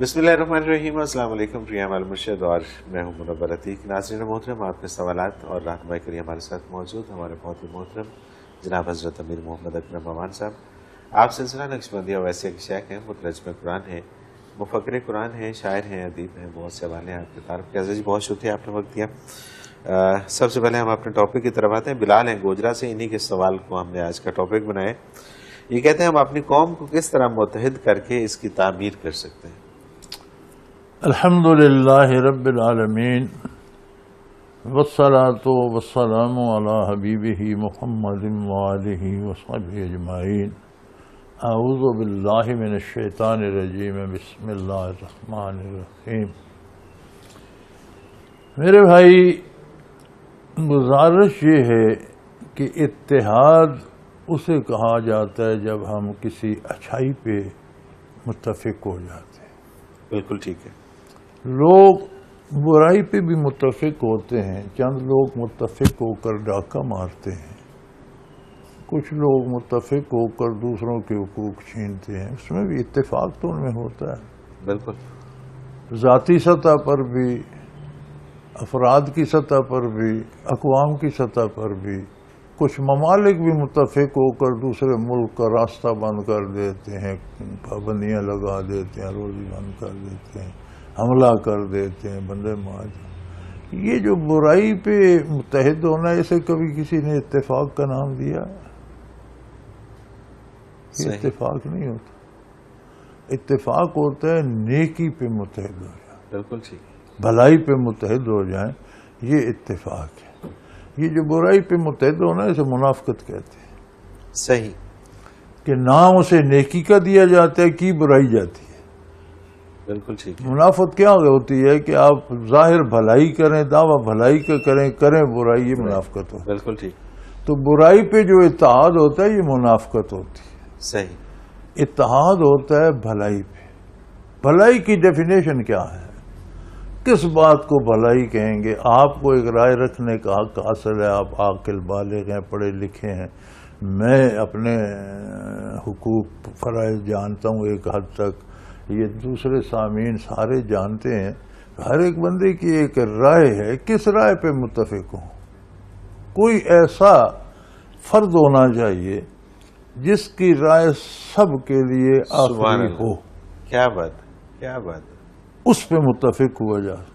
بسم اللہ الرحمن الرحیم۔ السلام علیکم پریام المرشد، اور میں ہوں منور عتیق۔ ناظرین محترم، آپ کے سوالات اور رہنمائی کے لیے ہمارے ساتھ موجود ہمارے بہت ہی محترم جناب حضرت امیر محمد اکرم امان صاحب۔ آپ سلسلہ نقشبندیہ ویسے کے شیخ ہیں، مترجم قرآن ہیں، مفکر قرآن ہیں، شاعر ہیں، ادیب ہیں، بہت سے حوالے ہیں آپ کے تعارف کے۔ عزیز جی، بہت شکریہ آپ نے وقت دیا۔ سب سے پہلے ہم اپنے ٹاپک کی طرف آتے ہیں۔ بلال ہیں گوجرا سے، انہی کے سوال کو ہم نے آج کا ٹاپک بنایا۔ یہ کہتے ہیں ہم اپنی قوم کو کس طرح متحد کر کے اس کی تعمیر کر سکتے ہیں؟ الحمدللہ رب العالمین والصلاة والسلام علی حبیبہ محمد وآلہ وصحبہ اجمعین۔ اعوذ باللہ من الشیطان الرجیم، بسم اللہ الرحمن الرحیم۔ میرے بھائی، گزارش یہ ہے کہ اتحاد اسے کہا جاتا ہے جب ہم کسی اچھائی پہ متفق ہو جاتے ہیں۔ بالکل ٹھیک ہے۔ لوگ برائی پہ بھی متفق ہوتے ہیں، چند لوگ متفق ہو کر ڈاکہ مارتے ہیں، کچھ لوگ متفق ہو کر دوسروں کے حقوق چھینتے ہیں، اس میں بھی اتفاق تو ان میں ہوتا ہے۔ بالکل ذاتی سطح پر بھی، افراد کی سطح پر بھی، اقوام کی سطح پر بھی۔ کچھ ممالک بھی متفق ہو کر دوسرے ملک کا راستہ بند کر دیتے ہیں، پابندیاں لگا دیتے ہیں، روزی بند کر دیتے ہیں، حملہ کر دیتے ہیں، بندے مار۔ یہ جو برائی پہ متحد ہونا ہے، اسے کبھی کسی نے اتفاق کا نام دیا؟ یہ اتفاق نہیں ہوتا۔ اتفاق ہوتا ہے نیکی پہ متحد ہو جائیں، بالکل ٹھیک، بھلائی پہ متحد ہو جائیں، یہ اتفاق ہے۔ یہ جو برائی پہ متحد ہونا ہے، اسے منافقت کہتے ہیں۔ صحیح، کہ نام اسے نیکی کا دیا جاتا ہے، کی برائی جاتی ہے۔ بالکل ٹھیک ہے۔ منافقت کیا ہوتی ہے کہ آپ ظاہر بھلائی کریں، دعویٰ بھلائی کا کریں برائی، یہ منافقت ہوتی ہے۔ بالکل ٹھیک۔ تو برائی پہ جو اتحاد ہوتا ہے، یہ منافقت ہوتی ہے۔ صحیح۔ اتحاد ہوتا ہے بھلائی پہ۔ بھلائی کی ڈیفینیشن کیا ہے؟ کس بات کو بھلائی کہیں گے؟ آپ کو ایک رائے رکھنے کا حق حاصل ہے، آپ عاقل بالغ ہیں، پڑھے لکھے ہیں، میں اپنے حقوق فرائض جانتا ہوں ایک حد تک، یہ دوسرے سامعین سارے جانتے ہیں۔ ہر ایک بندے کی ایک رائے ہے، کس رائے پہ متفق ہوں؟ کوئی ایسا فرد ہونا چاہیے جس کی رائے سب کے لیے آخری ہو۔ کیا بات، کیا بات، اس پہ متفق ہوا جائے۔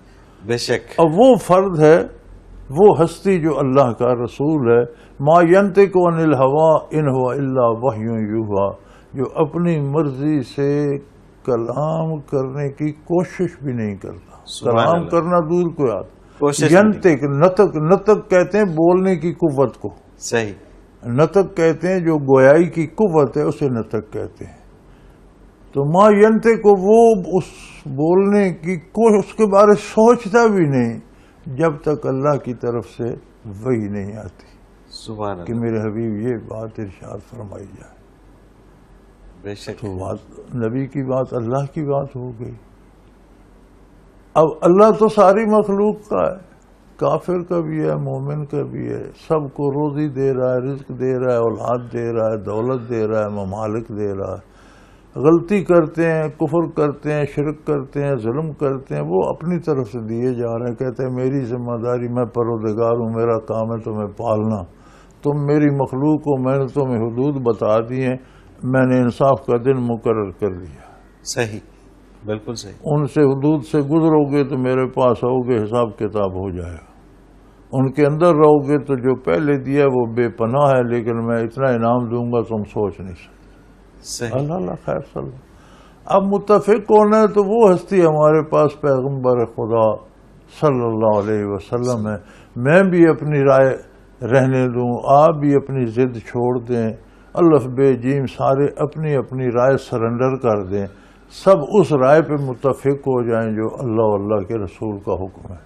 بے شک۔ اب وہ فرد ہے، وہ ہستی جو اللہ کا رسول ہے، ما ینطق عن الہوی ان هو الا وحی یوحی، جو اپنی مرضی سے کلام کرنے کی کوشش بھی نہیں کرتا۔ کلام کرنا دور کو یاد، ینطق، نطق کہتے ہیں بولنے کی قوت کو۔ صحیح۔ نطق کہتے ہیں جو گویائی کی قوت ہے، اسے نطق کہتے ہیں۔ تو ما ینطق کو وہ اس بولنے کی اس کے بارے سوچتا بھی نہیں جب تک اللہ کی طرف سے وحی نہیں آتی سبحان کہ میرے حبیب یہ بات ارشاد فرمائی جائے۔ بے شک۔ تو بات نبی کی بات اللہ کی بات ہو گئی۔ اب اللہ تو ساری مخلوق کا ہے، کافر کا بھی ہے، مومن کا بھی ہے، سب کو روزی دے رہا ہے، رزق دے رہا ہے، اولاد دے رہا ہے، دولت دے رہا ہے، ممالک دے رہا ہے۔ غلطی کرتے ہیں، کفر کرتے ہیں، شرک کرتے ہیں، ظلم کرتے ہیں، وہ اپنی طرف سے دیے جا رہے ہیں۔ کہتے ہیں میری ذمہ داری، میں پروردگار ہوں، میرا کام ہے تمہیں پالنا، تم میری مخلوق ہو، میں نے تمہیں حدود بتا دی ہیں، میں نے انصاف کا دن مقرر کر دیا۔ صحیح، بالکل صحیح۔ ان سے حدود سے گزرو گے تو میرے پاس آؤ گے، حساب کتاب ہو جائے گا۔ ان کے اندر رہو گے تو جو پہلے دیا وہ بے پناہ ہے، لیکن میں اتنا انعام دوں گا تم سوچ نہیں سکتے۔ اللہ اللہ خیر صلی اللہ۔ اب متفق ہونا ہے تو وہ ہستی ہمارے پاس پیغمبر خدا صلی اللہ علیہ وسلم ہے۔ میں بھی اپنی رائے رہنے دوں، آپ بھی اپنی ضد چھوڑ دیں، الف بے جیم سارے اپنی اپنی رائے سرنڈر کر دیں، سب اس رائے پہ متفق ہو جائیں جو اللہ اللہ کے رسول کا حکم ہے۔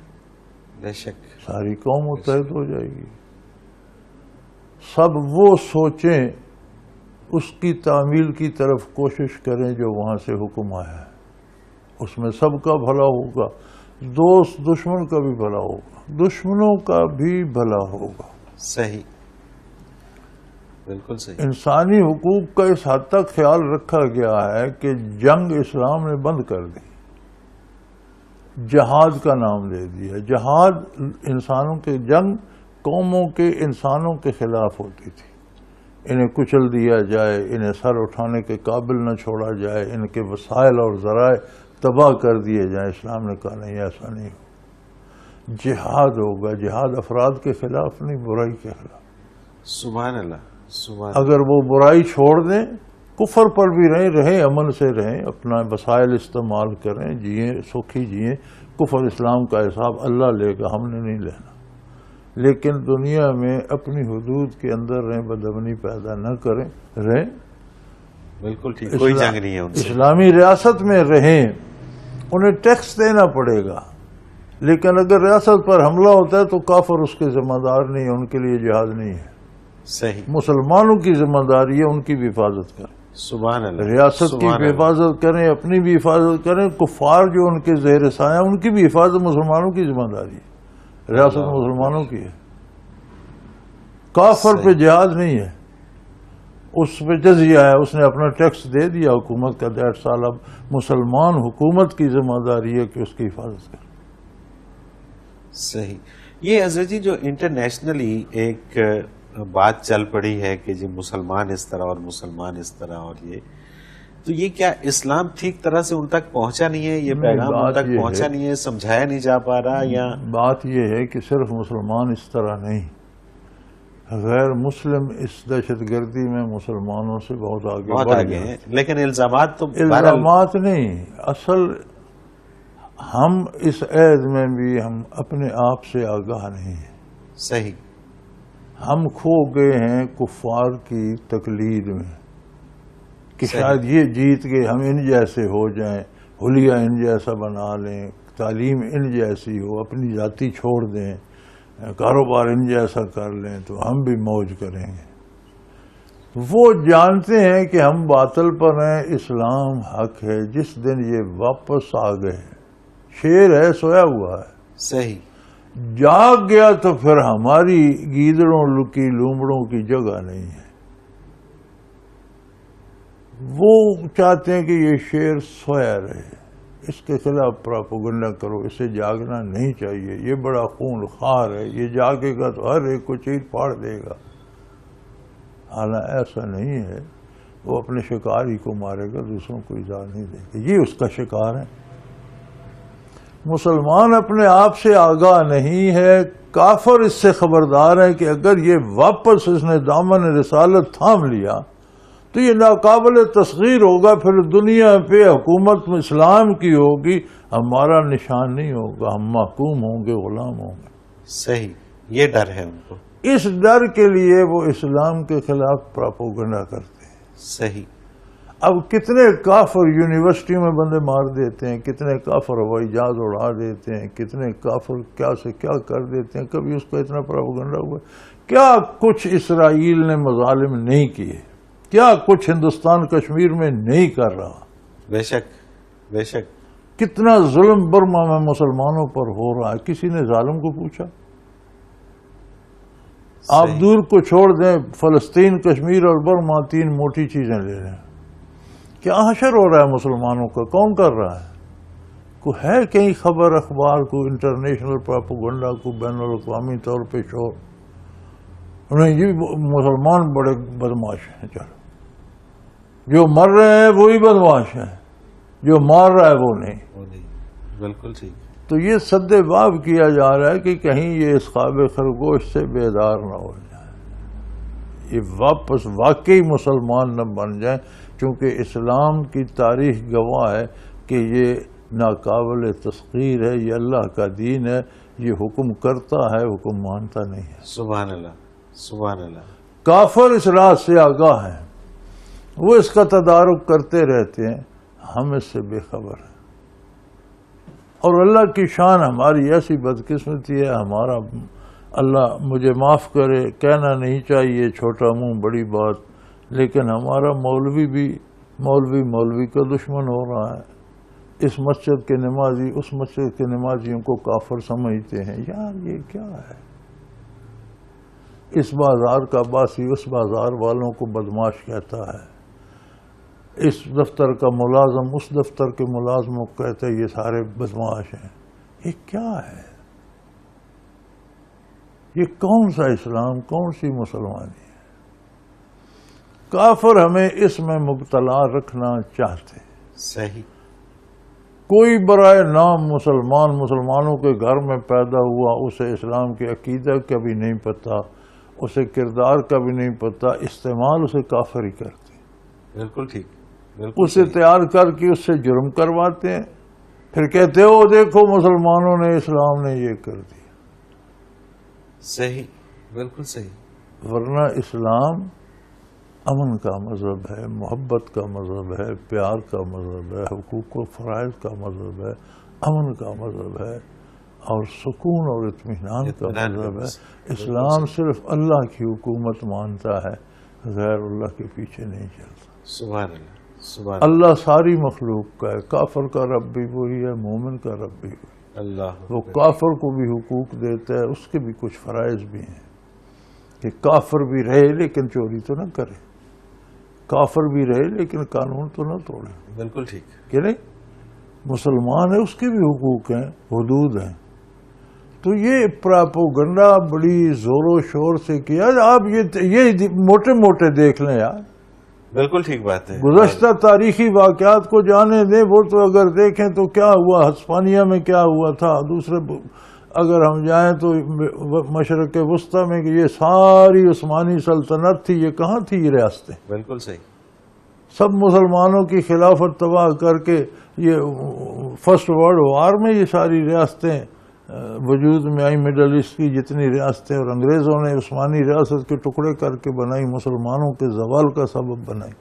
بے شک، ساری قوم متحد ہو جائے گی۔ سب وہ سوچیں، اس کی تعمیل کی طرف کوشش کریں جو وہاں سے حکم آیا ہے، اس میں سب کا بھلا ہوگا، دوست دشمن کا بھی بھلا ہوگا، دشمنوں کا بھی بھلا ہوگا۔ صحیح، بالکل صحیح۔ انسانی حقوق کا اس حد تک خیال رکھا گیا ہے کہ جنگ اسلام نے بند کر دی۔ جہاد کا نام دے دیا. جہاد انسانوں کے جنگ قوموں کے انسانوں کے خلاف ہوتی تھی. انہیں کچل دیا جائے، انہیں سر اٹھانے کے قابل نہ چھوڑا جائے، ان کے وسائل اور ذرائع تباہ کر دیے جائیں. اسلام نے کہا نہیں، ایسا نہیں ہو. جہاد ہوگا. جہاد افراد کے خلاف نہیں، برائی کے خلاف. سبحان اللہ، سبحان. اگر وہ برائی چھوڑ دیں، کفر پر بھی رہیں، امن سے رہیں، اپنا وسائل استعمال کریں، جئیں سکھی جئیں. کفر اسلام کا حساب اللہ لے گا، ہم نے نہیں لینا. لیکن دنیا میں اپنی حدود کے اندر رہیں، بدامنی پیدا نہ کریں، رہیں. بالکل ٹھیک، کوئی جنگ نہیں ہے ان سے. اسلامی ریاست میں رہیں. انہیں ٹیکس دینا پڑے گا، لیکن اگر ریاست پر حملہ ہوتا ہے تو کافر اس کے ذمہ دار نہیں ہے، ان کے لیے جہاد نہیں ہے. صحیح. مسلمانوں کی ذمہ داری ہے ان کی بھی حفاظت کریں. سبحان اللہ. ریاست کی بھی حفاظت کریں، اپنی بھی حفاظت کریں. کفار جو ان کے زیر سایہ ان کی بھی حفاظت مسلمانوں کی ذمہ داری ہے. ریاست مسلمانوں کی ہے. کافر پہ جہاد نہیں ہے، اس پہ جزیہ ہے. اس نے اپنا ٹیکس دے دیا حکومت کا 1.5 سال. اب مسلمان حکومت کی ذمہ داری ہے کہ اس کی حفاظت کرے. صحیح. یہ حضرت جی جو انٹرنیشنلی ایک بات چل پڑی ہے کہ جی مسلمان اس طرح اور مسلمان اس طرح، اور تو یہ کیا اسلام ٹھیک طرح سے ان تک پہنچا نہیں ہے؟ یہ پیغام ان تک پہنچا نہیں ہے، سمجھایا نہیں جا پا رہا؟ یا بات یہ ہے کہ صرف مسلمان اس طرح نہیں، غیر مسلم اس دہشت گردی میں مسلمانوں سے بہت آگے ہیں. لیکن الزامات تو الزامات نہیں. اصل ہم اس عہد میں بھی ہم اپنے آپ سے آگاہ نہیں ہیں. صحیح. ہم کھو گئے ہیں کفار کی تقلید میں کہ شاید یہ جیت کے ہم ان جیسے ہو جائیں، حلیہ ان جیسا بنا لیں، تعلیم ان جیسی ہو، اپنی ذاتی چھوڑ دیں، کاروبار ان جیسا کر لیں تو ہم بھی موج کریں گے. وہ جانتے ہیں کہ ہم باطل پر ہیں، اسلام حق ہے. جس دن یہ واپس آ گئے، شیر ہے سویا ہوا ہے، صحیح، جاگ گیا تو پھر ہماری گیدڑوں لکی لومڑوں کی جگہ نہیں ہے. وہ چاہتے ہیں کہ یہ شیر سویا رہے. اس کے خلاف پراپیگنڈا کرو، اسے جاگنا نہیں چاہیے، یہ بڑا خون خوار ہے، یہ جاگے گا تو ہر ایک کو چیر پھاڑ دے گا. حالانکہ ایسا نہیں ہے. وہ اپنے شکار ہی کو مارے گا، دوسروں کو ایذا نہیں دے گا. یہ اس کا شکار ہے. مسلمان اپنے آپ سے آگاہ نہیں ہے. کافر اس سے خبردار ہے کہ اگر یہ واپس اس نے دامن رسالت تھام لیا تو یہ ناقابل تصغیر ہوگا. پھر دنیا پہ حکومت اسلام کی ہوگی، ہمارا نشان نہیں ہوگا، ہم محکوم ہوں گے، غلام ہوں گے. صحیح. یہ ڈر ہے ان کو. اس ڈر کے لیے وہ اسلام کے خلاف پراپیگنڈا کرتے ہیں. صحیح. اب کتنے کافر یونیورسٹیوں میں بندے مار دیتے ہیں، کتنے کافر ہوائی جہاز اڑا دیتے ہیں، کتنے کافر کیا سے کیا کر دیتے ہیں. کبھی اس کا اتنا پروپیگنڈا ہوا؟ کیا کچھ اسرائیل نے مظالم نہیں کیے؟ کیا کچھ ہندوستان کشمیر میں نہیں کر رہا؟ بے شک، بے شک. کتنا ظلم برما میں مسلمانوں پر ہو رہا ہے. کسی نے ظالم کو پوچھا؟ آپ دور کو چھوڑ دیں، فلسطین، کشمیر اور برما 3 موٹی چیزیں لے لیں. کیا حشر ہو رہا ہے مسلمانوں کا؟ کون کر رہا ہے؟ کوئی ہے کہیں خبر اخبار کو انٹرنیشنل پروپیگنڈا کو بین الاقوامی طور پہ شور؟ نہیں جی مسلمان بڑے بدماش ہیں. چلو جو مر رہے ہیں وہی بدماش ہیں، جو مار رہا ہے وہ نہیں. بالکل ٹھیک. تو یہ سد باب کیا جا رہا ہے کہ کہیں یہ اس خواب خرگوش سے بیدار نہ ہو جائے، یہ واپس واقعی مسلمان نہ بن جائیں. چونکہ اسلام کی تاریخ گواہ ہے کہ یہ ناقابل تسخیر ہے، یہ اللہ کا دین ہے، یہ حکم کرتا ہے، حکم مانتا نہیں ہے. سبحان اللہ، سبحان اللہ. کافر اس راز سے آگاہ ہیں، وہ اس کا تدارک کرتے رہتے ہیں، ہم اس سے بے خبر ہیں. اور اللہ کی شان ہماری ایسی بدقسمتی ہے، ہمارا اللہ مجھے معاف کرے، کہنا نہیں چاہیے چھوٹا منہ بڑی بات، لیکن ہمارا مولوی بھی مولوی کا دشمن ہو رہا ہے. اس مسجد کے نمازی اس مسجد کے نمازیوں کو کافر سمجھتے ہیں. یار یہ کیا ہے؟ اس بازار کا باسی اس بازار والوں کو بدماش کہتا ہے، اس دفتر کا ملازم اس دفتر کے ملازموں کو کہتا ہے یہ سارے بدماش ہیں. یہ کیا ہے؟ یہ کون سا اسلام، کون سی مسلمانی ہے؟ کافر ہمیں اس میں مبتلا رکھنا چاہتے۔ صحیح۔ کوئی برائے نام مسلمانوں کے گھر میں پیدا ہوا، اسے اسلام کے عقیدہ کا بھی نہیں پتا، اسے کردار کا بھی نہیں پتا، استعمال اسے کافر ہی کرتے۔ بالکل ٹھیک، بالکل اسے تیار کر کے اس سے جرم کرواتے ہیں، پھر کہتے ہو دیکھو مسلمانوں نے، اسلام نے یہ کر دیا۔ صحیح، بالکل صحیح۔ ورنہ اسلام امن کا مذہب ہے، محبت کا مذہب ہے، پیار کا مذہب ہے، حقوق و فرائض کا مذہب ہے، امن کا مذہب ہے، اور سکون اور اطمینان کا مذہب ہے۔ اسلام صرف اللہ کی حکومت مانتا ہے، غیر اللہ کے پیچھے نہیں چلتا۔ سبحان اللہ، سبحان اللہ ساری مخلوق کا ہے، کافر کا رب بھی وہی ہے، مومن کا رب بھی وہی ہے۔ اللہ، وہ کافر کو بھی حقوق دیتا ہے، اس کے بھی کچھ فرائض بھی ہیں کہ کافر بھی رہے لیکن چوری تو نہ کرے، کافر بھی رہے لیکن قانون تو نہ توڑے، بالکل ٹھیک، کہ نہیں؟ مسلمان ہے، اس کے بھی حقوق ہیں، حدود ہیں۔ تو یہ پراپوگنڈا بڑی زور و شور سے کیا۔ آپ یہ موٹے موٹے دیکھ لیں یار، بالکل ٹھیک بات ہے۔ گزشتہ تاریخی واقعات کو جانے دیں، وہ تو اگر دیکھیں تو کیا ہوا ہسپانیہ میں، کیا ہوا تھا، دوسرے اگر ہم جائیں تو مشرق وسطیٰ میں، کہ یہ ساری عثمانی سلطنت تھی، یہ کہاں تھی یہ ریاستیں؟ بالکل صحیح۔ سب مسلمانوں کی خلافت تباہ کر کے یہ فرسٹ ورلڈ وار میں یہ ساری ریاستیں وجود میں آئی، مڈل ایسٹ کی جتنی ریاستیں، اور انگریزوں نے عثمانی ریاست کے ٹکڑے کر کے بنائی، مسلمانوں کے زوال کا سبب بنائی،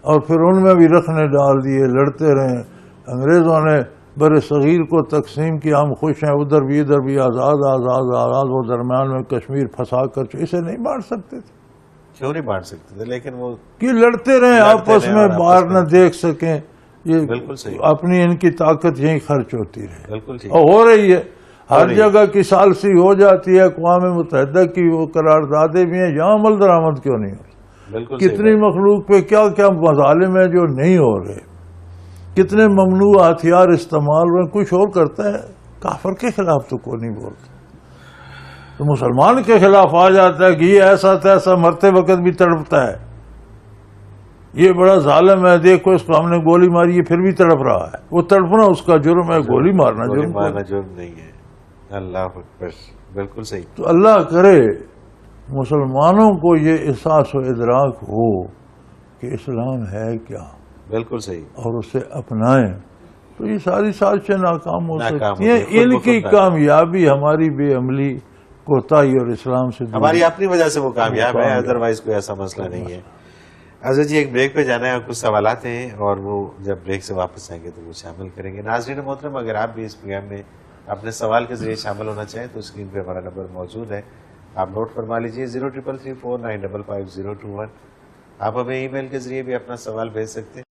اور پھر ان میں بھی رکھنے ڈال دیے، لڑتے رہے۔ انگریزوں نے بر صغیر کو تقسیم کیا، ہم خوش ہیں، ادھر بھی آزاد آزاد آزاد، وہ درمیان میں کشمیر پھنسا کر اسے نہیں بانٹ سکتے تھے۔ کیوں نہیں بانٹ سکتے تھے؟ لیکن وہ کہ لڑتے رہے آپس میں، باہر نہ دیکھ سکیں، یہ بالکل صحیح، اپنی ان کی طاقت یہیں خرچ ہوتی رہے، بالکل ٹھیک، اور ہو رہی ہے۔ ہر جگہ کی ثالثی ہو جاتی ہے، اقوام متحدہ کی وہ قراردادیں بھی ہیں، یہاں عمل درآمد کیوں نہیں ہو رہی؟ بالکل صحیح کتنی مخلوق پہ کیا کیا مظالم ہیں جو نہیں ہو رہے، کتنے ممنوع ہتھیار استعمال میں، کچھ اور کرتا ہے، کافر کے خلاف تو کوئی نہیں بولتا، تو مسلمان کے خلاف آ جاتا ہے کہ یہ ایسا تیسا، مرتے وقت بھی تڑپتا ہے، یہ بڑا ظالم ہے، دیکھو اس کو ہم نے گولی ماری ہے پھر بھی تڑپ رہا ہے۔ وہ تڑپنا اس کا جرم ہے، گولی مارنا جرم نہیں ہے۔ اللہ اکبر، بالکل صحیح۔ تو اللہ کرے مسلمانوں کو یہ احساس و ادراک ہو کہ اسلام ہے کیا، بالکل صحیح، اور اسے اپنائیں، تو یہ ساری سازشیں ناکام ہو سکتی ہیں۔ خود ان کی کامیابی ہماری بے عملی، کوتاہی اور اسلام سے ہماری اپنی وجہ سے وہ کامیاب ہے، ادروائز کوئی ایسا مسئلہ نہیں ہے۔ عزیز جی، ایک بریک پہ جانا ہے، اور کچھ سوالات ہیں، اور وہ جب بریک سے واپس آئیں گے تو وہ شامل کریں گے۔ ناظرین محترم، اگر آپ بھی اس پروگرام میں اپنے سوال کے ذریعے شامل ہونا چاہیں تو اسکرین پہ ہمارا نمبر موجود ہے، آپ نوٹ فرما لیجیے، 033349555021۔ آپ ہمیں ای میل کے ذریعے بھی اپنا سوال بھیج سکتے ہیں۔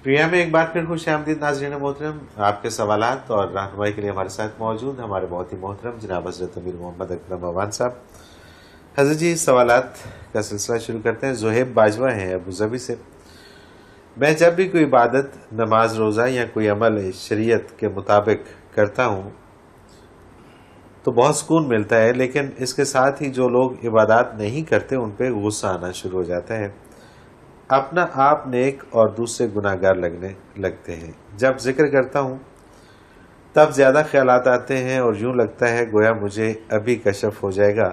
پروگرام میں ایک بار پھر خوش آمدید ناظرین محترم، آپ کے سوالات اور رہنمائی کے لیے ہمارے ساتھ موجود ہمارے بہت ہی محترم جناب حضرت امیر محمد اکرم اوان صاحب۔ حضرت جی، سوالات کا سلسلہ شروع کرتے ہیں۔ زہیب باجوہ ہیں ابوظبی سے۔ میں جب بھی کوئی عبادت، نماز، روزہ یا کوئی عمل شریعت کے مطابق کرتا ہوں تو بہت سکون ملتا ہے، لیکن اس کے ساتھ ہی جو لوگ عبادات نہیں کرتے ان پہ غصہ آنا شروع ہو جاتا ہے، اپنا آپ نیک اور دوسرے گناہگار لگتے ہیں۔ جب ذکر کرتا ہوں تب زیادہ خیالات آتے ہیں اور یوں لگتا ہے گویا مجھے ابھی کشف ہو جائے گا۔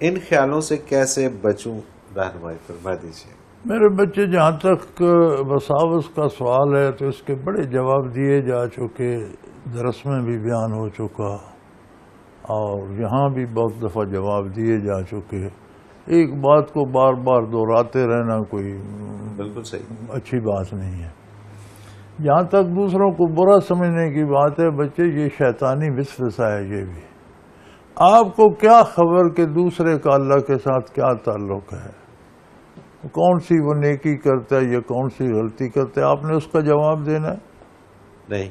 ان خیالوں سے کیسے بچوں؟ رہنمائی فرما دیجیے۔ میرے بچے، جہاں تک وساوس کا سوال ہے تو اس کے بڑے جواب دیے جا چکے، درس میں بھی بیان ہو چکا، اور یہاں بھی بہت دفعہ جواب دیے جا چکے۔ ایک بات کو بار بار دہراتے رہنا کوئی بالکل صحیح، اچھی بات نہیں ہے۔ جہاں تک دوسروں کو برا سمجھنے کی بات ہے، بچے، یہ شیطانی وسوسہ ہے۔ یہ بھی آپ کو کیا خبر کہ دوسرے کا اللہ کے ساتھ کیا تعلق ہے، کون سی وہ نیکی کرتا ہے یا کون سی غلطی کرتا ہے؟ آپ نے اس کا جواب دینا ہے؟ نہیں،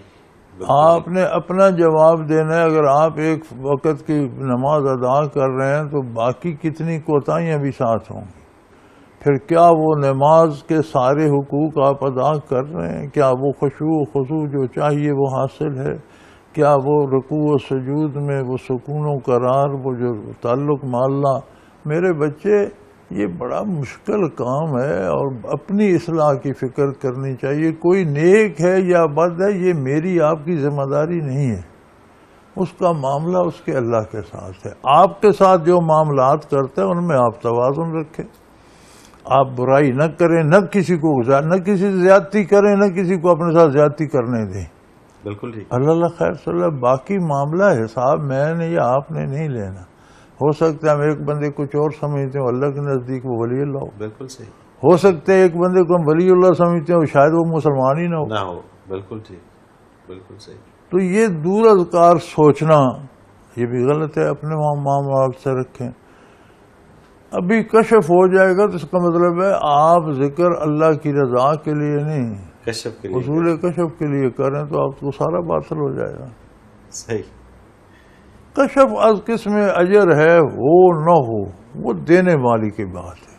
آپ نے اپنا جواب دینا ہے. اگر آپ ایک وقت کی نماز ادا کر رہے ہیں تو باقی کتنی کوتاہیاں بھی ساتھ ہوں گی. پھر کیا وہ نماز کے سارے حقوق آپ ادا کر رہے ہیں؟ کیا وہ خشوع و خضوع جو چاہیے وہ حاصل ہے؟ کیا وہ رکوع و سجود میں وہ سکون و قرار، وہ جو تعلق مع اللہ؟ میرے بچے، یہ بڑا مشکل کام ہے اور اپنی اصلاح کی فکر کرنی چاہیے. کوئی نیک ہے یا بد ہے یہ میری آپ کی ذمہ داری نہیں ہے. اس کا معاملہ اس کے اللہ کے ساتھ ہے. آپ کے ساتھ جو معاملات کرتے ہیں ان میں آپ توازن رکھیں. آپ برائی نہ کریں، نہ کسی سے زیادتی کریں، نہ کسی کو اپنے ساتھ زیادتی کرنے دیں. بالکل ٹھیک. اللہ خیر صلی اللہ. باقی معاملہ حساب میں نے یا آپ نے نہیں لینا. ہو سکتا ہے ہم ایک بندے کچھ اور سمجھتے ہیں، اللہ کے نزدیک وہ ولی اللہ ہو. بالکل صحیح. ہو سکتا ہے ایک بندے کو ہم ولی اللہ سمجھتے ہیں شاید وہ مسلمان ہی نہ ہو. بالکل ٹھیک، بالکل صحیح. تو یہ دور از کار سوچنا یہ بھی غلط ہے. اپنے معاملات سے رکھیں. ابھی کشف ہو جائے گا تو اس کا مطلب ہے آپ ذکر اللہ کی رضا کے لیے نہیں، کشف کے لیے، حصول کشف کے لیے کریں تو آپ کو سارا باطل ہو جائے گا. صحیح. کشف از کس میں اجر ہے ہو نہ ہو وہ دینے والی کی بات ہے.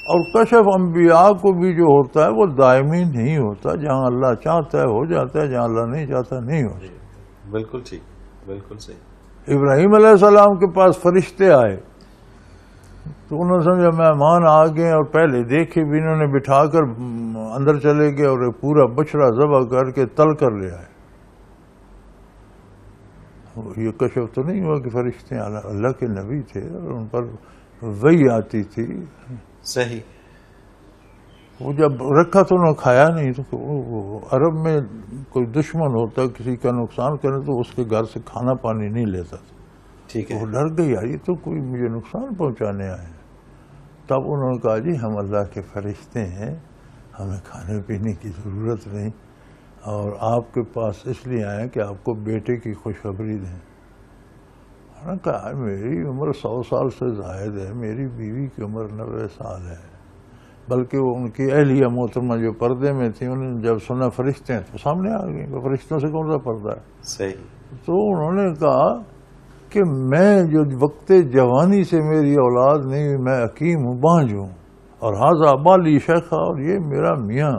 اور کشف انبیاء کو بھی جو ہوتا ہے وہ دائمی نہیں ہوتا. جہاں اللہ چاہتا ہے ہو جاتا ہے، جہاں اللہ نہیں چاہتا نہیں ہوتا. بالکل ٹھیک، بالکل صحیح. ابراہیم علیہ السلام کے پاس فرشتے آئے تو انہوں نے سمجھا مہمان آ گئے، اور پہلے دیکھے بھی انہوں نے بٹھا کر اندر چلے گئے اور ایک پورا بچڑا ذبح کر کے تل کر لے آئے. یہ کشف تو نہیں ہوا کہ فرشتے اللہ کے نبی تھے اور ان پر وحی آتی تھی. صحیح. وہ جب رکھا تو انہوں نے کھایا نہیں. تو عرب میں کوئی دشمن ہوتا کسی کا نقصان کرے تو اس کے گھر سے کھانا پانی نہیں لیتا تھا. ٹھیک ہے. وہ ڈر گئی یہ تو کوئی مجھے نقصان پہنچانے آئے. تب انہوں نے کہا جی ہم اللہ کے فرشتے ہیں، ہمیں کھانے پینے کی ضرورت نہیں، اور آپ کے پاس اس لیے آئے کہ آپ کو بیٹے کی خوشخبری دیں. انہوں نے کہا میری عمر 100 سال سے زائد ہے، میری بیوی کی عمر 90 سال ہے. بلکہ وہ ان کی اہلیہ محترمہ جو پردے میں تھی، انہوں نے جب سنا فرشتے ہیں تو سامنے آ گئی. فرشتوں سے کون سا پردہ ہے. صحیح. تو انہوں نے کہا کہ میں جو وقت جوانی سے میری اولاد نہیں، میں حکیم ہوں، بانجھ ہوں، اور حاذا بالی شیخہ، اور یہ میرا میاں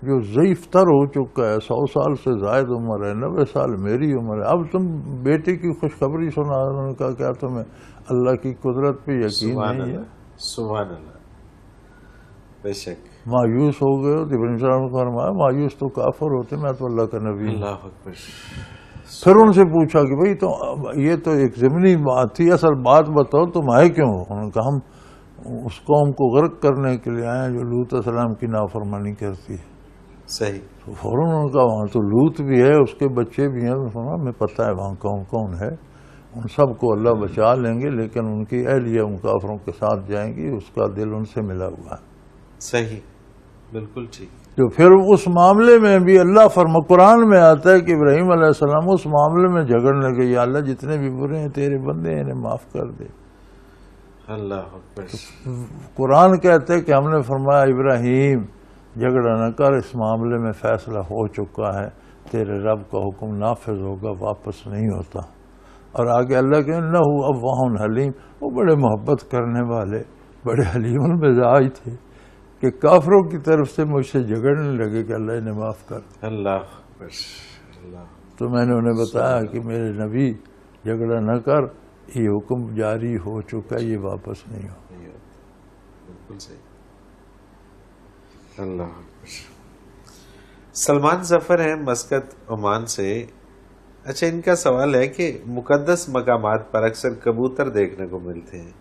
جو ضعیف تر ہو چکا ہے، 100 سال سے زائد عمر ہے، 90 سال میری عمر ہے. اب تم بیٹے کی خوشخبری سنا. انہوں نے کہا کیا تمہیں اللہ کی قدرت پہ یقین نہیں ہے؟ سبحان اللہ. بے شک. مایوس ہو گئے ہو. ابراہیم علیہ السلام نے فرمایا مایوس تو کافر ہوتے، میں تو اللہ کا نبی ہوں. اللہ اکبر. پھر ان سے پوچھا کہ بھئی تو یہ تو ایک ضمنی بات تھی، اصل بات بتاؤ تم آئے کیوں ہو؟ انہوں نے کہا ہم اس قوم کو غرق کرنے کے لیے آئے ہیں جو لوط علیہ السلام کی نافرمانی کرتی ہے. صحیح. تو فوراً انہوں نے کہا وہاں تو لوط بھی ہے، اس کے بچے بھی ہیں. ہمیں پتہ ہے وہاں کون کون ہے، ان سب کو اللہ بچا لیں گے، لیکن ان کی اہلیہ ان کافروں کے ساتھ جائیں گی، اس کا دل ان سے ملا ہوا ہے. صحیح. بالکل ٹھیک. تو پھر اس معاملے میں بھی اللہ قرآن میں آتا ہے کہ ابراہیم علیہ السلام اس معاملے میں جھگڑنے لگے، یا اللہ جتنے بھی برے ہیں تیرے بندے ہیں انہیں معاف کر دے. اللہ اکبر. قرآن کہتے ہے کہ ہم نے فرمایا ابراہیم جھگڑا نہ کر، اس معاملے میں فیصلہ ہو چکا ہے، تیرے رب کا حکم نافذ ہوگا، واپس نہیں ہوتا. اور آگے اللہ کہ انہ اوّاہ حلیم، وہ بڑے محبت کرنے والے، بڑے حلیم المزاج تھے کہ کافروں کی طرف سے مجھ سے جھگڑنے لگے کہ اللہ انہیں معاف کر. اللہ اکبر. اللہ. تو میں نے انہیں بتایا کہ میرے نبی جھگڑا نہ کر، یہ حکم جاری ہو چکا ہے، یہ واپس نہیں ہو. بالکل صحیح. اللہ اکبر. سلمان ظفر ہیں مسقط عمان سے. اچھا، ان کا سوال ہے کہ مقدس مقامات پر اکثر کبوتر دیکھنے کو ملتے ہیں،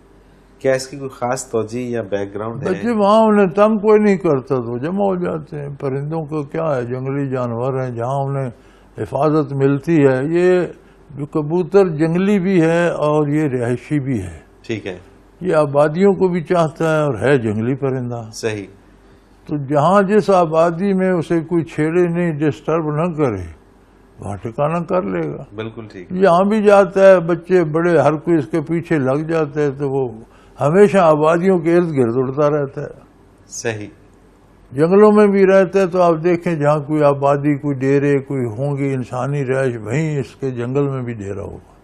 کیا اس کی کوئی خاص توجہ یا بیک گراؤنڈ ہے؟ بچے وہاں انہیں تنگ کوئی نہیں کرتا تو جمع ہو جاتے ہیں. پرندوں کا کیا ہے، جنگلی جانور ہیں، جہاں انہیں حفاظت ملتی ہے. یہ جو کبوتر جنگلی بھی ہے اور یہ رہائشی بھی ہے. ٹھیک ہے. یہ آبادیوں کو بھی چاہتا ہے اور ہے جنگلی پرندہ. صحیح. تو جہاں جس آبادی میں اسے کوئی چھیڑے نہیں، ڈسٹرب نہ کرے، وہاں ٹھکانہ کر لے گا. بالکل ٹھیک. یہاں بھی جاتا ہے، بچے بڑے ہر کوئی اس کے پیچھے لگ جاتے ہیں، تو وہ ہمیشہ آبادیوں کے ارد گرد اڑتا رہتا ہے. صحیح. جنگلوں میں بھی رہتے تو آپ دیکھیں جہاں کوئی آبادی، کوئی ڈیرے، کوئی ہوں گی انسانی رہائش، وہیں اس کے جنگل میں بھی ڈیرا ہوگا.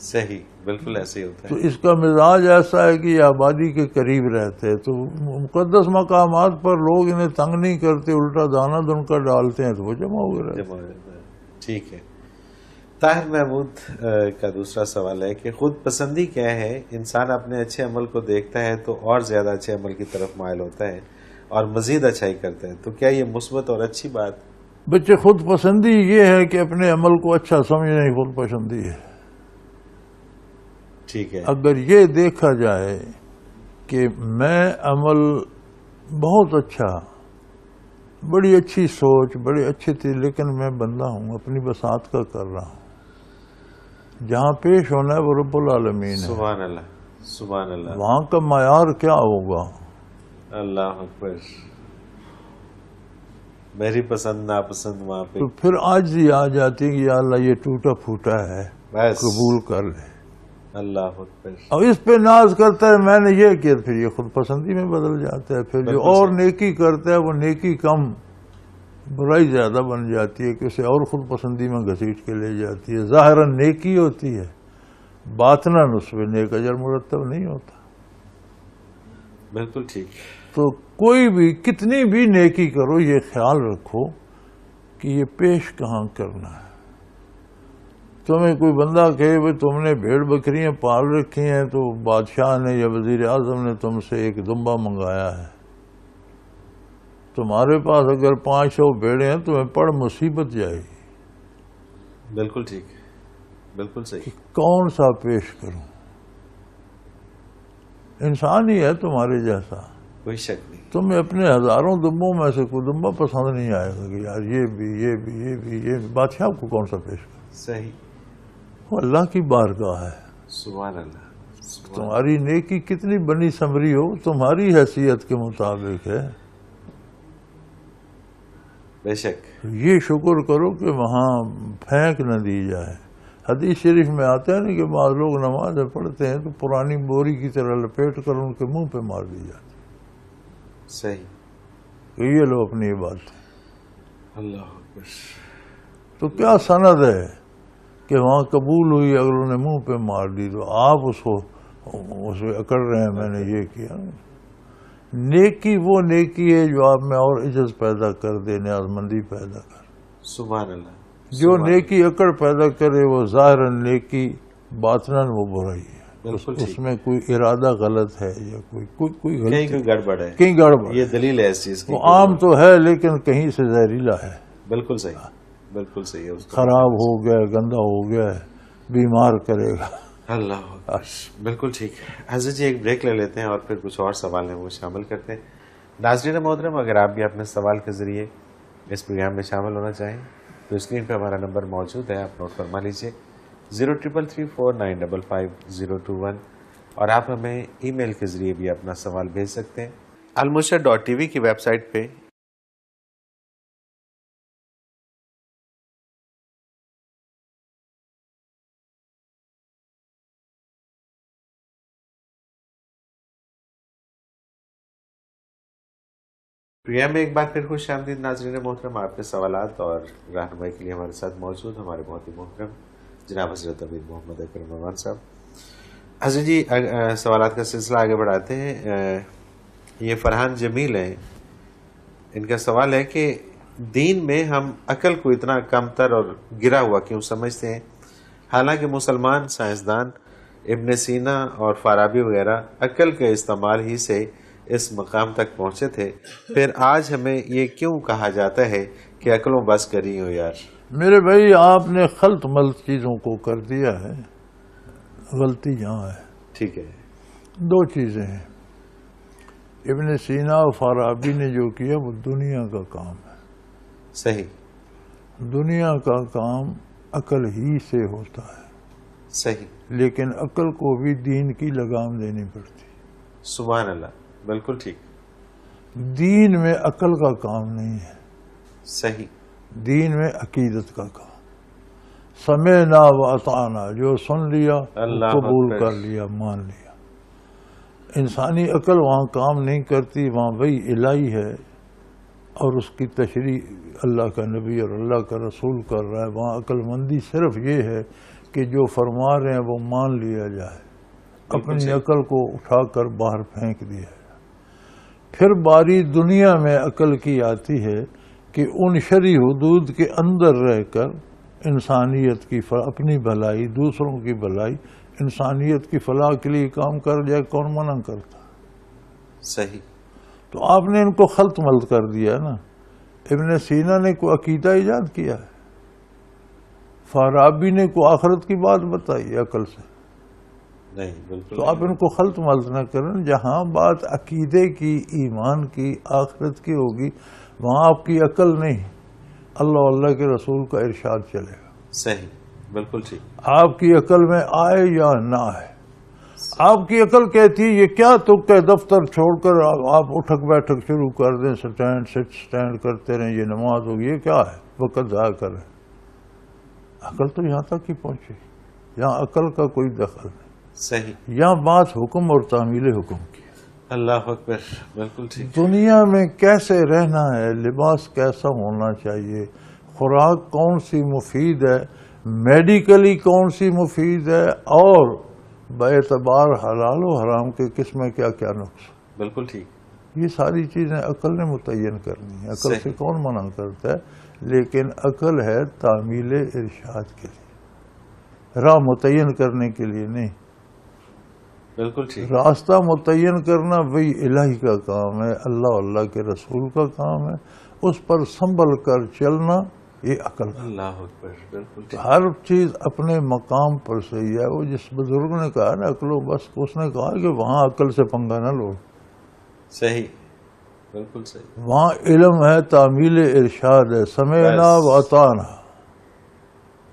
صحیح، بالکل ایسے ہی ہوتا تو ہے. اس کا مزاج ایسا ہے کہ یہ آبادی کے قریب رہتے ہیں، تو مقدس مقامات پر لوگ انہیں تنگ نہیں کرتے، الٹا دانہ دن کا ڈالتے ہیں تو وہ جمع ہو گئے. جمع ہو جاتا ہے. ٹھیک ہے. طاہر محمود کا دوسرا سوال ہے کہ خود پسندی کیا ہے؟ انسان اپنے اچھے عمل کو دیکھتا ہے تو اور زیادہ اچھے عمل کی طرف مائل ہوتا ہے اور مزید اچھائی کرتا ہے، تو کیا یہ مثبت اور اچھی بات؟ بچے، خود پسندی یہ ہے کہ اپنے عمل کو اچھا سمجھنا ہی خود پسندی ہے. ٹھیک ہے. اگر یہ دیکھا جائے کہ میں عمل بہت اچھا، بڑی اچھی سوچ، بڑی اچھی تھی، لیکن میں بندہ ہوں، اپنی بساط کا کر رہا ہوں، جہاں پیش ہونا ہے وہ رب العالمین ہے. سبحان اللہ، سبحان اللہ. وہاں کا معیار کیا ہوگا؟ اللہ اکبر. میری پسند ناپسند وہاں پہ تو پھر عاجزی آ جاتی ہے کہ یا اللہ یہ ٹوٹا پھوٹا ہے، بس. قبول کر لے. اللہ اکبر. اور اس پہ ناز کرتا ہے میں نے یہ کیا، پھر یہ خود پسندی میں بدل جاتا ہے. پھر جو بالکل اور صحیح. نیکی کرتا ہے وہ نیکی کم، برائی زیادہ بن جاتی ہے کہ اسے اور خود پسندی میں گھسیٹ کے لے جاتی ہے. ظاہراً نیکی ہوتی ہے، باطناً اس پہ نیک اجر مرتب نہیں ہوتا. بالکل ٹھیک. تو کوئی بھی کتنی بھی نیکی کرو یہ خیال رکھو کہ یہ پیش کہاں کرنا ہے. تمہیں کوئی بندہ کہے بھائی تم نے بھیڑ بکریاں پال رکھی ہیں تو بادشاہ نے یا وزیر اعظم نے تم سے ایک دمبا منگایا ہے، تمہارے پاس اگر 500 بھیڑیں ہیں تمہیں پڑ مصیبت جائے گی. بالکل ٹھیک، بالکل کہ صحیح. کون سا پیش کروں؟ انسان ہی ہے تمہارے جیسا، کوئی شک نہیں. تمہیں اپنے ہزاروں دمبوں میں سے کوئی دمبا پسند نہیں آئے گا کہ یار یہ بھی یہ بھی یہ بھی یہ بھی. بادشاہ کو کون سا پیش کروں؟ صحیح. وہ اللہ کی بارگاہ ہے. سبحان اللہ. سبحان. تمہاری نیکی کتنی بنی سمری ہو تمہاری حیثیت کے مطابق ہے. بے شک. یہ شکر کرو کہ وہاں پھینک نہ دی جائے. حدیث شریف میں آتا ہے نا کہ بعض لوگ نماز پڑھتے ہیں تو پرانی بوری کی طرح لپیٹ کر ان کے منہ پہ مار دی جاتی. صحیح. کہ یہ لو اپنی عبادت. اللہ اکبر. تو کیا سند ہے کہ وہاں قبول ہوئی، اگر انہوں نے منہ پہ مار دی تو آپ اس پہ اکڑ رہے ہیں میں نے یہ کیا. نیکی وہ نیکی ہے جو آپ میں اور عجز پیدا کر دے، نیازمندی پیدا کر. سبحان اللہ. جو نیکی اکڑ پیدا کرے وہ ظاہراً نیکی، باطناً وہ برائی ہے. بالکل اس ٹھیک. میں کوئی ارادہ غلط ہے یا کوئی کہیں غلطی، کوئی گڑبڑ ہے، کہیں گڑبڑ. یہ دلیل ہے اس چیز کی. وہ عام تو ہے لیکن کہیں سے زہریلا ہے. بالکل صحیح، بالکل صحیح ہے. اس کو خراب ہو گیا، گندا ہو گیا، بیمار کرے گا. اللہ اکبر. بالکل ٹھیک. حضرت جی ایک بریک لے لیتے ہیں اور پھر کچھ اور سوال ہیں وہ شامل کرتے ہیں. ناظرین محترم، اگر آپ بھی اپنے سوال کے ذریعے اس پروگرام میں شامل ہونا چاہیں تو اسکرین پہ ہمارا نمبر موجود ہے، آپ نوٹ فرما لیجیے 0333455021، اور آپ ہمیں ای میل کے ذریعے بھی اپنا سوال بھیج سکتے ہیں. almurshed.tv کی ویب سائٹ پہ پروگرام میں ایک بار پھر خوش آمدید ناظرین محترم. آپ کے سوالات اور رہنمائی کے لیے ہمارے ساتھ موجود ہمارے بہت ہی محترم جناب حضرت امیر محمد اکرم امان صاحب. حضرت جی سوالات کا سلسلہ آگے بڑھاتے ہیں. یہ فرحان جمیل ہیں، ان کا سوال ہے کہ دین میں ہم عقل کو اتنا کم تر اور گرا ہوا کیوں سمجھتے ہیں، حالانکہ مسلمان سائنسدان ابن سینا اور فارابی وغیرہ عقل کے استعمال ہی سے اس مقام تک پہنچے تھے، پھر آج ہمیں یہ کیوں کہا جاتا ہے کہ عقلوں بس کری ہو یار؟ میرے بھائی آپ نے خلط ملط چیزوں کو کر دیا ہے. غلطی یہاں ہے. ٹھیک ہے. دو چیزیں ہیں. ابن سینا اور فارابی نے جو کیا وہ دنیا کا کام ہے. صحیح. دنیا کا کام عقل ہی سے ہوتا ہے. صحیح. لیکن عقل کو بھی دین کی لگام دینی پڑتی. سبحان اللہ. بالکل ٹھیک. دین میں عقل کا کام نہیں ہے. صحیح. دین میں عقیدت کا کام. سمعنا و اطعنا، جو سن لیا قبول کر لیا، مان لیا. انسانی عقل وہاں کام نہیں کرتی، وہاں وہی الہی ہے اور اس کی تشریح اللہ کا نبی اور اللہ کا رسول کر رہا ہے، وہاں عقل مندی صرف یہ ہے کہ جو فرما رہے ہیں وہ مان لیا جائے، اپنی عقل کو اٹھا کر باہر پھینک دیا جائے۔ پھر باری دنیا میں عقل کی آتی ہے کہ ان شرعی حدود کے اندر رہ کر انسانیت کی اپنی بھلائی، دوسروں کی بھلائی، انسانیت کی فلاح کے لیے کام کر جائے، کون منع کرتا؟ صحیح۔ تو آپ نے ان کو خلط ملط کر دیا نا۔ ابن سینا نے کوئی عقیدہ ایجاد کیا ہے، فارابی نے کوئی آخرت کی بات بتائی عقل سے؟ نہیں، بالکل۔ تو آپ ان کو خلط ملط نہ کریں، جہاں بات عقیدے کی، ایمان کی، آخرت کی ہوگی وہاں آپ کی عقل نہیں، اللہ کے رسول کا ارشاد چلے گا۔ صحیح، بالکل ٹھیک۔ آپ کی عقل میں آئے یا نہ آئے، آپ کی عقل کہتی ہے یہ کیا تک ہے، دفتر چھوڑ کر آپ اٹھک بیٹھک شروع کر دیں، سٹینڈ کرتے رہیں، یہ نماز ہوگی، یہ کیا ہے، وقت ضائع کر رہے ہیں۔ عقل تو یہاں تک ہی پہنچی، یہاں عقل کا کوئی دخل نہیں۔ صحیح، یہاں بات حکم اور تعمیل حکم کی۔ اللہ اکبر، بالکل ٹھیک۔ دنیا میں کیسے رہنا ہے، لباس کیسا ہونا چاہیے، خوراک کون سی مفید ہے، میڈیکلی کون سی مفید ہے، اور باعتبار حلال و حرام کے کس میں کیا کیا نقص، بالکل ٹھیک۔ یہ ساری چیزیں عقل نے متعین کرنی ہے۔ عقل سے کون منع کرتا ہے؟ لیکن عقل ہے تعمیل ارشاد کے لیے، راہ متعین کرنے کے لیے نہیں۔ بالکل ٹھیک۔ راستہ متعین کرنا وہی الہی کا کام ہے، اللہ کے رسول کا کام ہے، اس پر سنبھل کر چلنا یہ عقل کا۔ اللہ اکبر، بالکل ٹھیک۔ ہر چیز اپنے مقام پر صحیح ہے۔ وہ جس بزرگ نے کہا نا عقل و بس، اس نے کہا کہ وہاں عقل سے پنگا نہ لو، صحیح، بالکل صحیح۔ وہاں علم ہے، تعمیل ارشاد ہے، سمعنا و اطعنا۔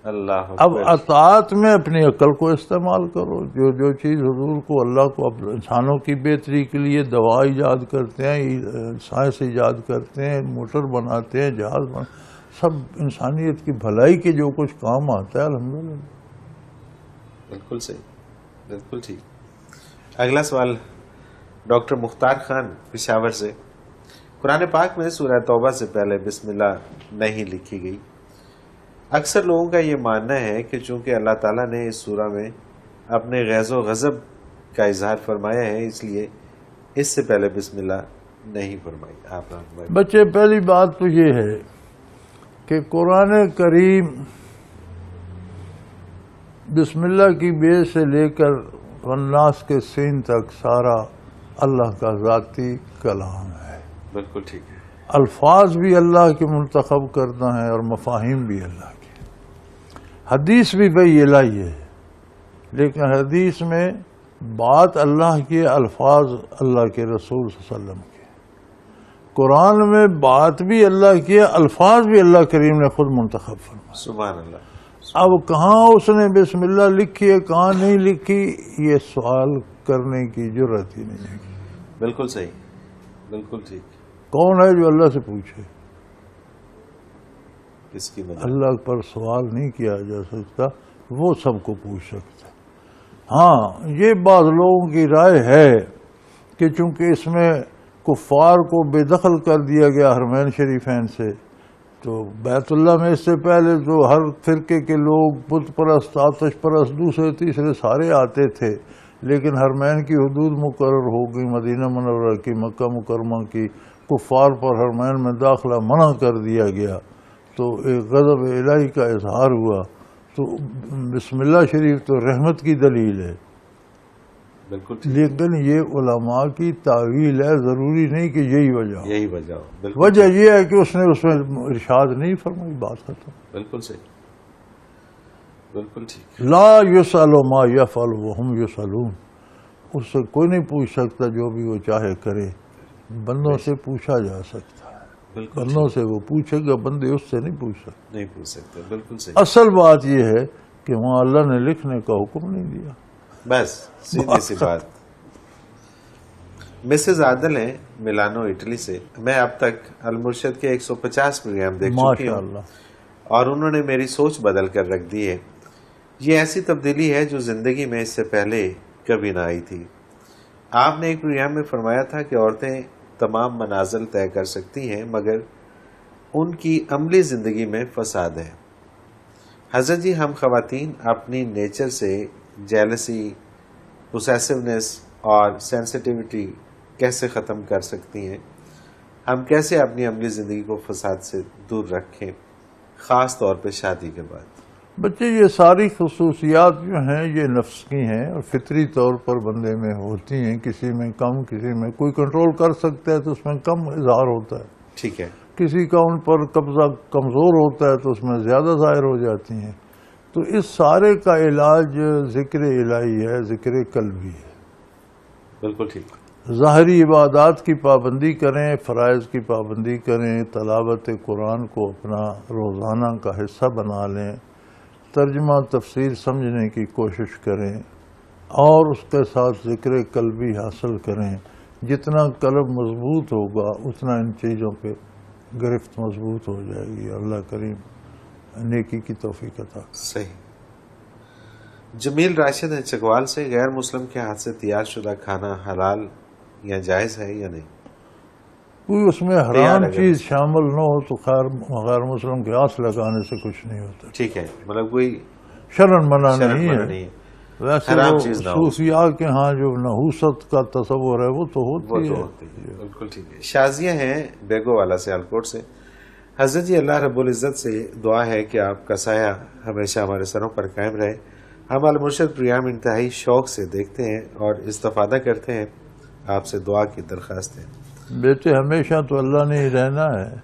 اللہ اب اکبر۔ اطاعت میں اپنی عقل کو استعمال کرو، جو چیز حضور کو، اللہ کو، انسانوں کی بہتری کے لیے دوا ایجاد کرتے ہیں، سائنس ایجاد کرتے ہیں، موٹر بناتے ہیں، جہاز بناتے ہیں، سب انسانیت کی بھلائی کے جو کچھ کام آتا ہے، الحمدللہ۔ بالکل صحیح، بالکل ٹھیک۔ اگلا سوال ڈاکٹر مختار خان پشاور سے۔ قرآن پاک میں سورہ توبہ سے پہلے بسم اللہ نہیں لکھی گئی۔ اکثر لوگوں کا یہ ماننا ہے کہ چونکہ اللہ تعالیٰ نے اس سورہ میں اپنے غیظ و غضب کا اظہار فرمایا ہے، اس لیے اس سے پہلے بسم اللہ نہیں فرمائی۔ آپ رحمت بچے، پہلی بات تو یہ ہے کہ قرآن کریم بسم اللہ کی بے سے لے کر والناس کے سین تک سارا اللہ کا ذاتی کلام ہے۔ بالکل ٹھیک ہے۔ الفاظ بھی اللہ کے منتخب کرنا ہے اور مفاہیم بھی اللہ کے۔ حدیث بھی وہی الہی ہے، لیکن حدیث میں بات اللہ کی، الفاظ اللہ کے رسول صلی اللہ علیہ وسلم کے۔ قرآن میں بات بھی اللہ کی ہے، الفاظ بھی اللہ کریم نے خود منتخب فرمائے۔ سبحان اللہ۔ اب کہاں اس نے بسم اللہ لکھی ہے، کہاں نہیں لکھی، یہ سوال کرنے کی جرات ہی نہیں ہے۔ بالکل صحیح، بالکل ٹھیک۔ کون ہے جو اللہ سے پوچھے؟ کس کی مدد؟ اللہ پر سوال نہیں کیا جا سکتا، وہ سب کو پوچھ سکتا۔ ہاں، یہ بعض لوگوں کی رائے ہے کہ چونکہ اس میں کفار کو بے دخل کر دیا گیا حرمین شریفین سے، تو بیت اللہ میں اس سے پہلے جو ہر فرقے کے لوگ، بت پرست، آتش پرست، دوسرے تیسرے سارے آتے تھے، لیکن حرمین کی حدود مقرر ہو گئی، مدینہ منورہ کی، مکہ مکرمہ کی، کفار پر حرمین میں داخلہ منع کر دیا گیا، تو ایک غضب الہی کا اظہار ہوا۔ تو بسم اللہ شریف تو رحمت کی دلیل ہے، بالکل ٹھیک۔ لیکن یہ علماء کی تعویل ہے، ضروری نہیں کہ یہی وجہ ہو۔ یہی وجہ ہو، بالکل وجہ یہ ہے کہ اس نے اس میں ارشاد نہیں فرمائی، بات ختم۔ بالکل صحیح، بالکل ٹھیک۔ لا یسأل ما یفعل وہم یسألون، اس سے کوئی نہیں پوچھ سکتا جو بھی وہ چاہے کرے، بندوں سے پوچھا جا سکتا ہے، بالکل بندوں سے وہ پوچھے گا، بندے اس سے نہیں پوچھ سکتے۔ نہیں پوچھ سکتے، بالکل صحیح۔ اصل بات یہ ہے کہ وہاں اللہ نے لکھنے کا حکم نہیں دیا۔ بس سیدھی سی بات۔ مسز عادل ہیں ملانو اٹلی سے۔ میں اب تک المرشد کے 150 پروگرام دیکھ چکی ہوں ماشاءاللہ، اور انہوں نے میری سوچ بدل کر رکھ دی ہے۔ یہ ایسی تبدیلی ہے جو زندگی میں اس سے پہلے کبھی نہ آئی تھی۔ آپ نے ایک پروگرام میں فرمایا تھا کہ عورتیں تمام منازل طے کر سکتی ہیں، مگر ان کی عملی زندگی میں فساد ہے۔ حضرت جی، ہم خواتین اپنی نیچر سے جیلسی، پوسیسونیس اور سینسٹیوٹی کیسے ختم کر سکتی ہیں؟ ہم کیسے اپنی عملی زندگی کو فساد سے دور رکھیں، خاص طور پہ شادی کے بعد؟ بچے، یہ ساری خصوصیات جو ہیں یہ نفس کی ہیں اور فطری طور پر بندے میں ہوتی ہیں، کسی میں کم، کسی میں کوئی کنٹرول کر سکتا ہے تو اس میں کم اظہار ہوتا ہے، ٹھیک ہے، کسی کا ان پر قبضہ کمزور ہوتا ہے تو اس میں زیادہ ظاہر ہو جاتی ہیں۔ تو اس سارے کا علاج ذکر الہی ہے، ذکر قلبی ہے۔ بالکل ٹھیک۔ ظاہری عبادات کی پابندی کریں، فرائض کی پابندی کریں، تلاوت قرآن کو اپنا روزانہ کا حصہ بنا لیں، ترجمہ تفسیر سمجھنے کی کوشش کریں اور اس کے ساتھ ذکر قلبی حاصل کریں۔ جتنا قلب مضبوط ہوگا اتنا ان چیزوں پہ گرفت مضبوط ہو جائے گی۔ اللہ کریم نیکی کی توفیق عطا کرے۔ صحیح۔ جمیل راشد ہے چکوال سے، غیر مسلم کے ہاتھ سے تیار شدہ کھانا حلال یا جائز ہے یا نہیں؟ کوئی اس میں حرام چیز شامل نہ ہو تو خیر غیر مسلم کے آس لگانے سے کچھ نہیں ہوتا۔ ٹھیک ہے، مطلب کوئی شرن منع نہیں منع ہے۔ نہیں ہے، ویسے حرام وہ چیز نہ ہو۔ صوفیاء کے ہاں جو نحوست کا تصور ہے وہ تو وہ ہوتی تو ہے۔ ہوتی ہے، بالکل ٹھیک ہے۔ شازیہ ہیں بیگو والا سیالکوٹ سے، حضرت جی، اللہ رب العزت سے دعا ہے کہ آپ کا سایہ ہمیشہ ہمارے سروں پر قائم رہے۔ ہم المرشد پروگرام انتہائی شوق سے دیکھتے ہیں اور استفادہ کرتے ہیں، آپ سے دعا کی درخواست ہے۔ بیٹے، ہمیشہ تو اللہ نے ہی رہنا ہے،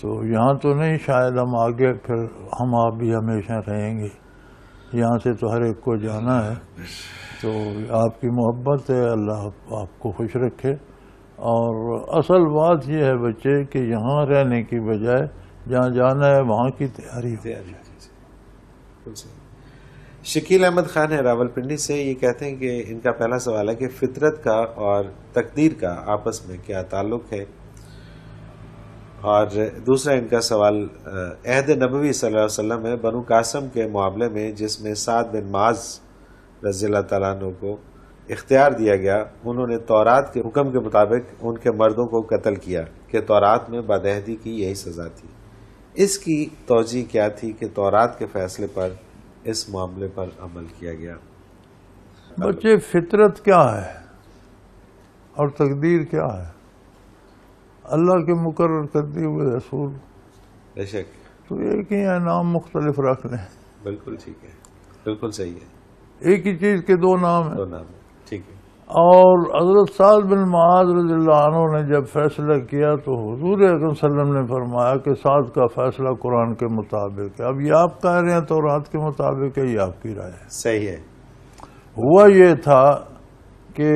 تو یہاں تو نہیں، شاید ہم آگے پھر ہم آپ بھی ہمیشہ رہیں گے۔ یہاں سے تو ہر ایک کو جانا ہے، تو آپ کی محبت ہے، اللہ آپ کو خوش رکھے۔ اور اصل بات یہ ہے بچے کہ یہاں رہنے کی بجائے جہاں جانا ہے وہاں کی تیاری ہو۔ شکیل احمد خان ہے راول پنڈی سے، یہ کہتے ہیں کہ ان کا پہلا سوال ہے کہ فطرت کا اور تقدیر کا آپس میں کیا تعلق ہے، اور دوسرا ان کا سوال عہد نبوی صلی اللہ علیہ وسلم میں بنو قاسم کے معاملے میں جس میں سعد بن معاذ رضی اللہ تعالیٰ عنہ کو اختیار دیا گیا، انہوں نے تورات کے حکم کے مطابق ان کے مردوں کو قتل کیا کہ تورات میں بدعہدی کی یہی سزا تھی۔ اس کی توجہ کیا تھی کہ تورات کے فیصلے پر اس معاملے پر عمل کیا گیا؟ بچے، فطرت کیا ہے اور تقدیر کیا ہے؟ اللہ کے مقرر کر دیے ہوئے رسول، بے شک، تو ایک ہی ہے، نام مختلف رکھ لیں۔ بالکل ٹھیک ہے، بالکل صحیح ہے، ایک ہی چیز کے دو نام ہیں۔ دو نام ہے، ٹھیک ہے۔ اور حضرت سعد بن معاذ رضی اللہ عنہ نے جب فیصلہ کیا تو حضور اکرم صلی اللہ علیہ وسلم نے فرمایا کہ سعد کا فیصلہ قرآن کے مطابق ہے۔ اب یہ آپ کہہ رہے ہیں تورات کے مطابق ہے، یہ آپ کی رائے ہے۔ صحیح ہے۔ ہوا یہ تھا کہ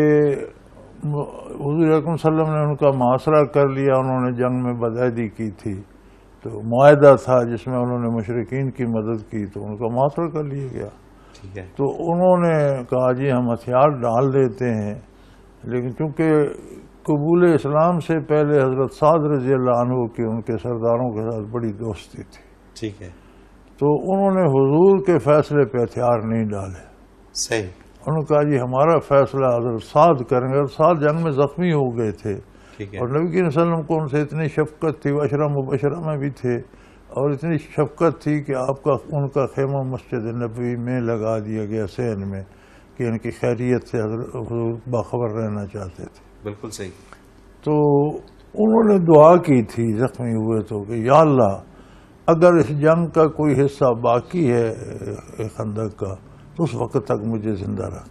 حضور اکرم صلی اللہ علیہ وسلم نے ان کا محاصرہ کر لیا، انہوں نے جنگ میں بدعہدی کی تھی، تو معاہدہ تھا جس میں انہوں نے مشرکین کی مدد کی، تو ان کا محاصرہ کر لیا گیا۔ ٹھیک ہے، تو انہوں نے کہا جی ہم ہتھیار ڈال دیتے ہیں، لیکن چونکہ قبول اسلام سے پہلے حضرت سعد رضی اللہ عنہ کی ان کے سرداروں کے ساتھ بڑی دوستی تھی، ٹھیک ہے، تو انہوں نے حضور کے فیصلے پہ ہتھیار نہیں ڈالے۔ صحیح، انہوں نے کہا جی ہمارا فیصلہ حضرت سعد کریں گے، اور سعد جنگ میں زخمی ہو گئے تھے، ٹھیک ہے، اور نبی کریم صلی اللہ علیہ وسلم کو ان سے اتنی شفقت تھی، عشرہ مبشرہ میں بھی تھے، اور اتنی شفقت تھی کہ ان کا خیمہ مسجد نبوی میں لگا دیا گیا سین میں، کہ ان کی خیریت سے حضرت حضور باخبر رہنا چاہتے تھے۔ بالکل صحیح، تو انہوں نے دعا کی تھی زخمی ہوئے تو کہ یا اللہ اگر اس جنگ کا کوئی حصہ باقی ہے خندق کا تو اس وقت تک مجھے زندہ رکھ،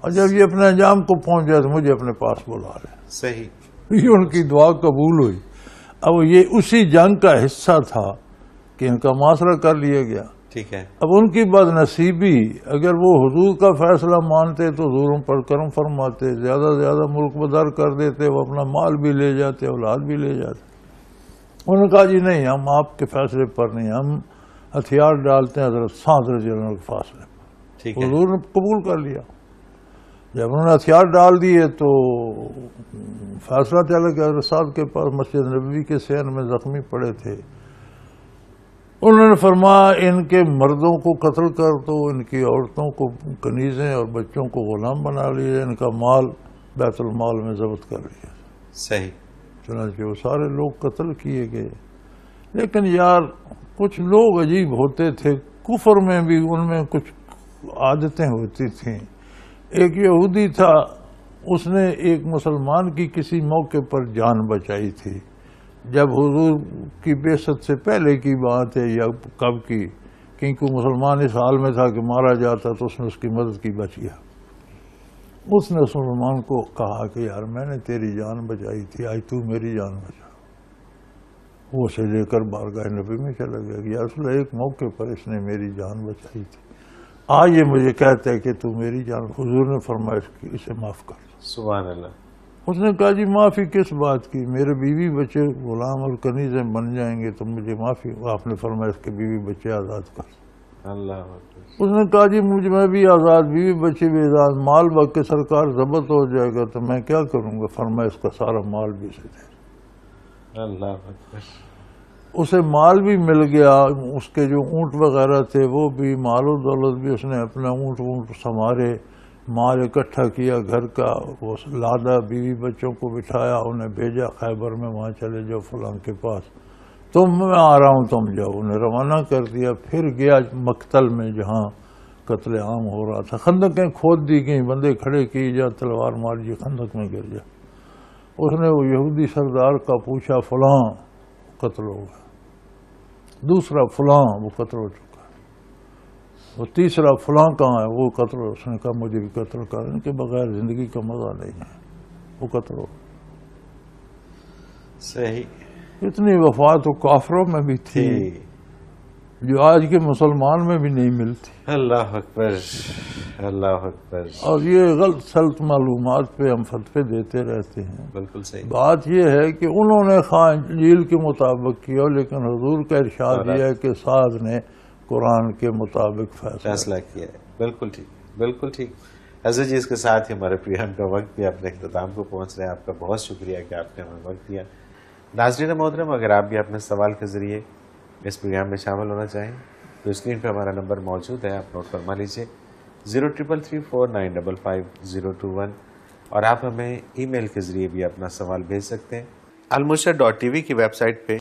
اور جب یہ اپنے انجام کو پہنچ جائے تو مجھے اپنے پاس بلا لے۔ صحیح، یہ ان کی دعا قبول ہوئی۔ اب یہ اسی جنگ کا حصہ تھا کہ ان کا محاصرہ کر لیا گیا۔ ٹھیک ہے، اب ان کی بد نصیبی، اگر وہ حضور کا فیصلہ مانتے تو حضور پر کرم فرماتے، زیادہ سے زیادہ ملک بدر کر دیتے، وہ اپنا مال بھی لے جاتے، اولاد بھی لے جاتے۔ انہوں نے کہا جی نہیں، ہم آپ کے فیصلے پر نہیں، ہم ہتھیار ڈالتے ہیں حضرت سعد رضی اللہ عنہ کے فیصلے پر۔ ٹھیک ہے، حضور نے قبول کر لیا۔ جب انہوں نے ہتھیار ڈال دیے تو فیصلہ چلا کہ حضرت سعد کے پاس مسجد نبوی کے سین میں زخمی پڑے تھے۔ انہوں نے فرمایا ان کے مردوں کو قتل کر دو، ان کی عورتوں کو کنیزیں اور بچوں کو غلام بنا لیے، ان کا مال بیت المال میں ضبط کر لیا۔ صحیح. چنانچہ وہ سارے لوگ قتل کیے گئے. لیکن یار کچھ لوگ عجیب ہوتے تھے، کفر میں بھی ان میں کچھ عادتیں ہوتی تھیں. ایک یہودی تھا، اس نے ایک مسلمان کی کسی موقع پر جان بچائی تھی. جب حضور کی بعثت سے پہلے کی بات ہے یا کب کی، کیونکہ مسلمان اس حال میں تھا کہ مارا جاتا تو اس نے اس کی مدد کی، بچ گیا. اس نے اس مسلمان کو کہا کہ یار میں نے تیری جان بچائی تھی، آج تو میری جان بچا. وہ اسے لے کر بارگاہ نبی میں چلا گیا کہ یا رسول اللہ ایک موقع پر اس نے میری جان بچائی تھی، آج یہ مجھے کہتا ہے کہ تو میری جان. حضور نے فرمایا اسے معاف کر. سبحان اللہ. اس نے کہا جی معافی کس بات کی؟ میرے بیوی بچے غلام اور کنیزیں بن جائیں گے تو مجھے معافی. آپ نے فرمایا اس کے بیوی بچے آزاد کر. اللہ اکبر. اس نے کہا جی مجھے میں بھی آزاد، بیوی بچے بھی آزاد، مال باق کے سرکار ضبط ہو جائے گا تو میں کیا کروں گا؟ فرمایا اس کا سارا مال بھی اسے دے. اللہ اکبر. اسے مال بھی مل گیا، اس کے جو اونٹ وغیرہ تھے وہ بھی، مال و دولت بھی. اس نے اپنا اونٹ سنوارے، مال اکٹھا کیا گھر کا، وہ لادا، بیوی بچوں کو بٹھایا، انہیں بھیجا خیبر میں، وہاں چلے جاؤ فلاں کے پاس، میں آ رہا ہوں تم جاؤ. انہیں روانہ کر دیا. پھر گیا مقتل میں جہاں قتل عام ہو رہا تھا. خندقیں کھود دی گئیں، بندے کھڑے کی جا، تلوار ماری، خندق میں گر جا. اس نے وہ یہودی سردار کا پوچھا، فلاں قتل ہو گیا، دوسرا فلاں وہ قتل ہو چکا ہے، وہ تیسرا فلاں کہاں ہے؟ وہ قتل ہو. اس نے کہا مجھے بھی قتل کر، ان کے بغیر زندگی کا مزہ نہیں ہے. وہ قتل ہو. صحیح. اتنی وفات و کافروں میں بھی تھی جو آج کے مسلمان میں بھی نہیں ملتی. اللہ اکبر. اللہ اکبر. اور یہ غلط سلط معلومات پہ ہم فتوے دیتے رہتے ہیں. بالکل صحیح. بات یہ ہے کہ انہوں نے خواہ انجیل کے مطابق کیا، لیکن حضور کا ارشاد یہ ہے کہ سعد نے قرآن کے مطابق فیصلہ کیا ہے. بالکل ٹھیک، بالکل ٹھیک. حضرت جی اس کے ساتھ ہی ہمارے پروگرام کا وقت بھی اپنے اختتام کو پہنچ رہے ہیں. آپ کا بہت شکریہ کہ آپ نے ہمیں وقت دیا. ناظرین محترم، اگر آپ بھی اپنے سوال کے ذریعے اس پروگرام میں شامل ہونا چاہیں تو اسکرین پہ ہمارا نمبر موجود ہے، آپ نوٹ فرما لیجیے 0333455021، اور آپ ہمیں ای میل کے ذریعے بھی اپنا سوال بھیج سکتے ہیں. almurshed.tv کی ویب سائٹ پہ